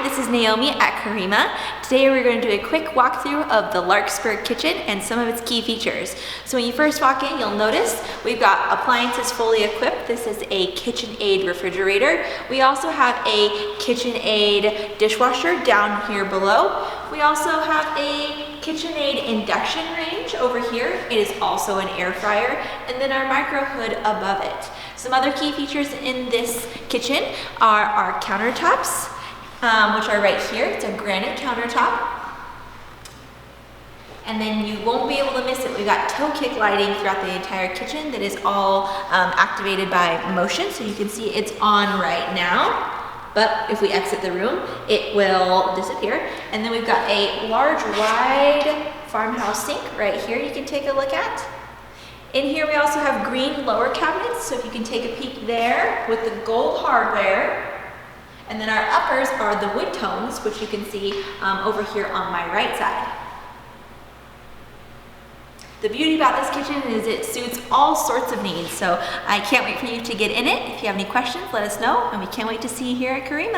Hi, this is Naomi at Karima. Today we're going to do a quick walkthrough of the Larkspur kitchen and some of its key features. So when you first walk in, you'll notice we've got appliances fully equipped. This is a KitchenAid refrigerator. We also have a KitchenAid dishwasher down here below. We also have a KitchenAid induction range over here. It is also an air fryer, and then our micro hood above it. Some other key features in this kitchen are our countertops, which are right here. It's a granite countertop. And then you won't be able to miss it. We've got toe kick lighting throughout the entire kitchen that is all activated by motion, so you can see it's on right now. But if we exit the room, it will disappear. And then we've got a large, wide farmhouse sink right here you can take a look at. In here we also have green lower cabinets, so if you can take a peek there with the gold hardware. And then our uppers are the wood tones, which you can see over here on my right side. The beauty about this kitchen is it suits all sorts of needs, so I can't wait for you to get in it. If you have any questions, let us know, and we can't wait to see you here at Karima.